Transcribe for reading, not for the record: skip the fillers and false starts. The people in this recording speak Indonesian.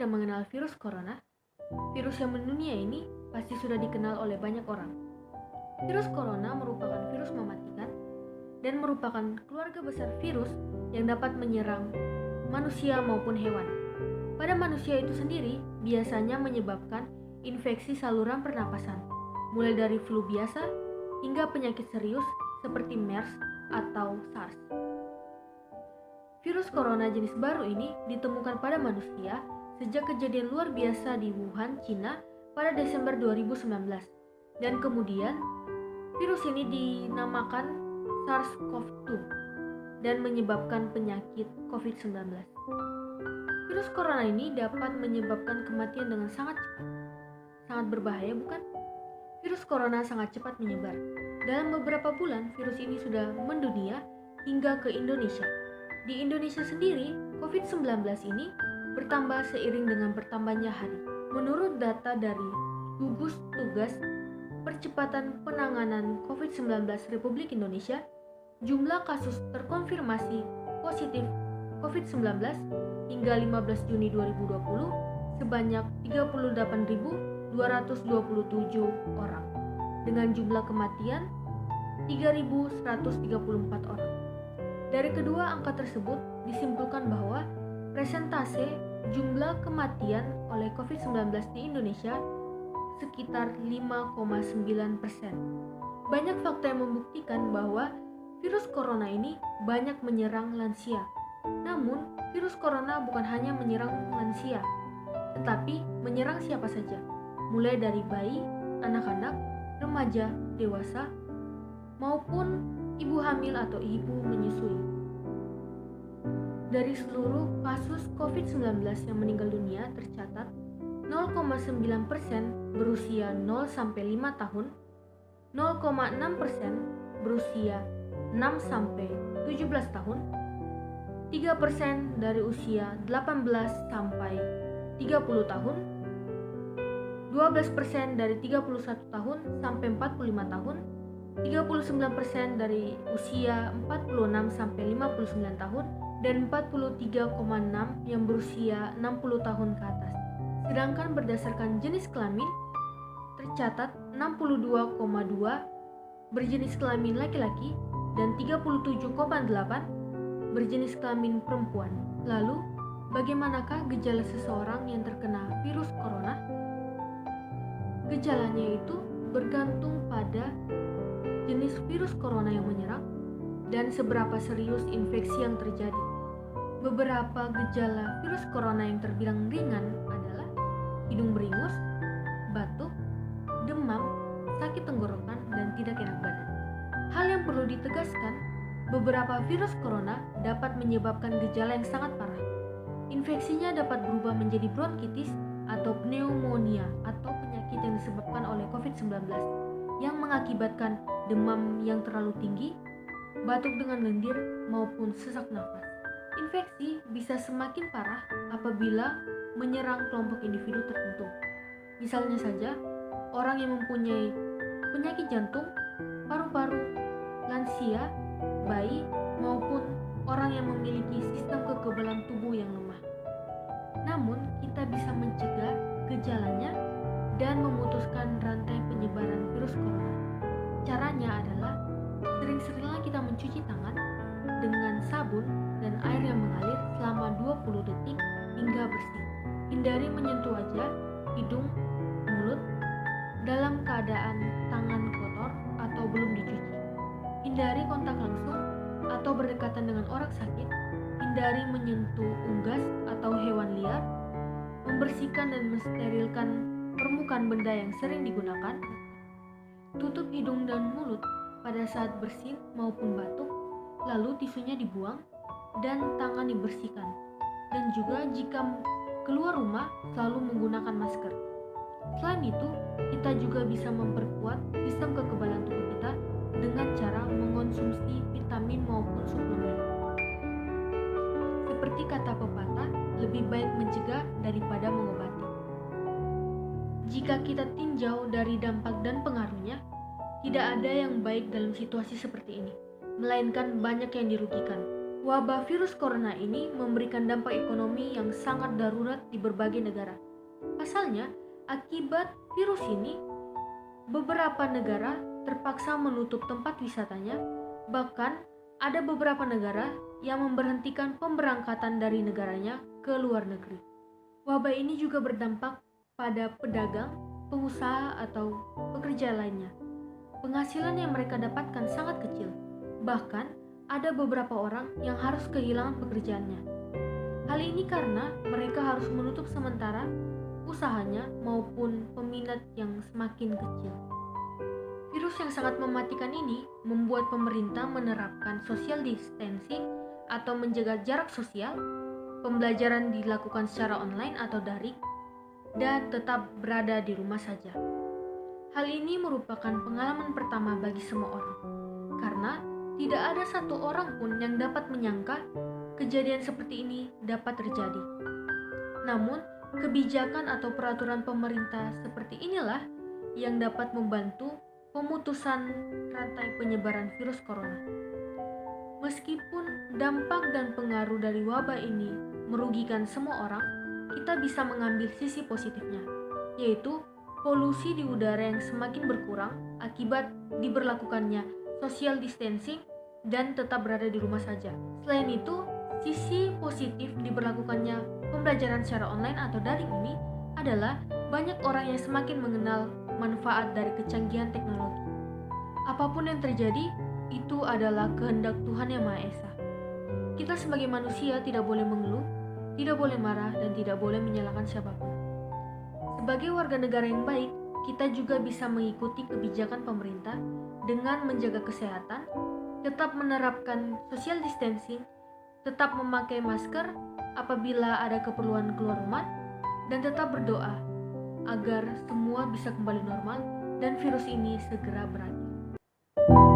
tidak mengenal virus corona, virus yang mendunia ini pasti sudah dikenal oleh banyak orang. Virus corona merupakan virus mematikan dan merupakan keluarga besar virus yang dapat menyerang manusia maupun hewan. Pada manusia itu sendiri biasanya menyebabkan infeksi saluran pernapasan, mulai dari flu biasa hingga penyakit serius seperti MERS atau SARS. Virus corona jenis baru ini ditemukan pada manusia sejak kejadian luar biasa di Wuhan, Cina pada Desember 2019. Dan kemudian virus ini dinamakan SARS-CoV-2 dan menyebabkan penyakit COVID-19. Virus corona ini dapat menyebabkan kematian dengan sangat cepat. Sangat berbahaya, bukan? Virus corona sangat cepat menyebar. Dalam beberapa bulan, virus ini sudah mendunia hingga ke Indonesia. Di Indonesia sendiri, COVID-19 ini bertambah seiring dengan bertambahnya hari. Menurut data dari Gugus Tugas Percepatan Penanganan COVID-19 Republik Indonesia, jumlah kasus terkonfirmasi positif COVID-19 hingga 15 Juni 2020 sebanyak 38.227 orang, dengan jumlah kematian 3.134 orang. Dari kedua angka tersebut disimpulkan bahwa persentase jumlah kematian oleh COVID-19 di Indonesia sekitar 5,9%. Banyak fakta yang membuktikan bahwa virus corona ini banyak menyerang lansia. Namun, virus corona bukan hanya menyerang lansia, tetapi menyerang siapa saja, mulai dari bayi, anak-anak, remaja, dewasa, maupun ibu hamil atau ibu menyusui. Dari seluruh kasus COVID-19 yang meninggal dunia tercatat 0,9% berusia 0-5 tahun, 0,6% berusia 6-17 tahun, 3% dari usia 18-30 tahun, 12% dari 31 tahun sampai 45 tahun, 39% dari usia 46 sampai 59 tahun, dan 43,6 yang berusia 60 tahun ke atas. Sedangkan berdasarkan jenis kelamin, tercatat 62,2 berjenis kelamin laki-laki dan 37,8 berjenis kelamin perempuan. Lalu, bagaimanakah gejala seseorang yang terkena virus corona? Gejalanya itu bergantung pada jenis virus corona yang menyerang dan seberapa serius infeksi yang terjadi. Beberapa gejala virus corona yang terbilang ringan adalah hidung beringus, batuk, demam, sakit tenggorokan, dan tidak enak badan. Hal yang perlu ditegaskan, beberapa virus corona dapat menyebabkan gejala yang sangat parah. Infeksinya dapat berubah menjadi bronkitis atau pneumonia atau penyakit yang disebabkan oleh COVID-19 yang mengakibatkan demam yang terlalu tinggi, batuk dengan lendir, maupun sesak nafas. Infeksi bisa semakin parah apabila menyerang kelompok individu tertentu. Misalnya saja, orang yang mempunyai penyakit jantung, paru-paru, lansia, bayi, maupun orang yang memiliki sistem kekebalan tubuh yang lemah. Namun, kita bisa mencegah gejalanya dan memutuskan rantai penyebaran virus corona. Caranya adalah sering-seringlah kita mencuci tangan dengan sabun dan air yang mengalir selama 20 detik hingga bersih. Hindari menyentuh wajah, hidung, mulut dalam keadaan tangan kotor atau belum dicuci. Hindari kontak langsung atau berdekatan dengan orang sakit. Hindari menyentuh unggas atau hewan liar. Membersihkan dan mensterilkan permukaan benda yang sering digunakan. Tutup hidung dan mulut pada saat bersin maupun batuk, lalu tisunya dibuang dan tangan dibersihkan. Dan juga jika keluar rumah selalu menggunakan masker. Selain itu, kita juga bisa memperkuat sistem kekebalan tubuh kita dengan cara mengonsumsi vitamin maupun suplemen. Seperti kata pepatah, lebih baik mencegah daripada mengobati. Jika kita tinjau dari dampak dan pengaruhnya, tidak ada yang baik dalam situasi seperti ini, melainkan banyak yang dirugikan. Wabah virus corona ini memberikan dampak ekonomi yang sangat darurat di berbagai negara. Pasalnya, akibat virus ini, beberapa negara terpaksa menutup tempat wisatanya, bahkan ada beberapa negara yang memberhentikan pemberangkatan dari negaranya ke luar negeri. Wabah ini juga berdampak pada pedagang, pengusaha, atau pekerja lainnya. Penghasilan yang mereka dapatkan sangat kecil, bahkan ada beberapa orang yang harus kehilangan pekerjaannya. Hal ini karena mereka harus menutup sementara usahanya maupun peminat yang semakin kecil. Virus yang sangat mematikan ini membuat pemerintah menerapkan social distancing atau menjaga jarak sosial, pembelajaran dilakukan secara online atau daring, dan tetap berada di rumah saja. Hal ini merupakan pengalaman pertama bagi semua orang, karena tidak ada satu orang pun yang dapat menyangka kejadian seperti ini dapat terjadi. Namun, kebijakan atau peraturan pemerintah seperti inilah yang dapat membantu pemutusan rantai penyebaran virus corona. Meskipun dampak dan pengaruh dari wabah ini merugikan semua orang, kita bisa mengambil sisi positifnya, yaitu polusi di udara yang semakin berkurang akibat diberlakukannya social distancing dan tetap berada di rumah saja. Selain itu, sisi positif diberlakukannya pembelajaran secara online atau daring ini adalah banyak orang yang semakin mengenal manfaat dari kecanggihan teknologi. Apapun yang terjadi, itu adalah kehendak Tuhan Yang Maha Esa. Kita sebagai manusia tidak boleh mengeluh, tidak boleh marah, dan tidak boleh menyalahkan siapapun. Sebagai warga negara yang baik, kita juga bisa mengikuti kebijakan pemerintah dengan menjaga kesehatan, tetap menerapkan social distancing, tetap memakai masker apabila ada keperluan keluar rumah, dan tetap berdoa agar semua bisa kembali normal dan virus ini segera berakhir.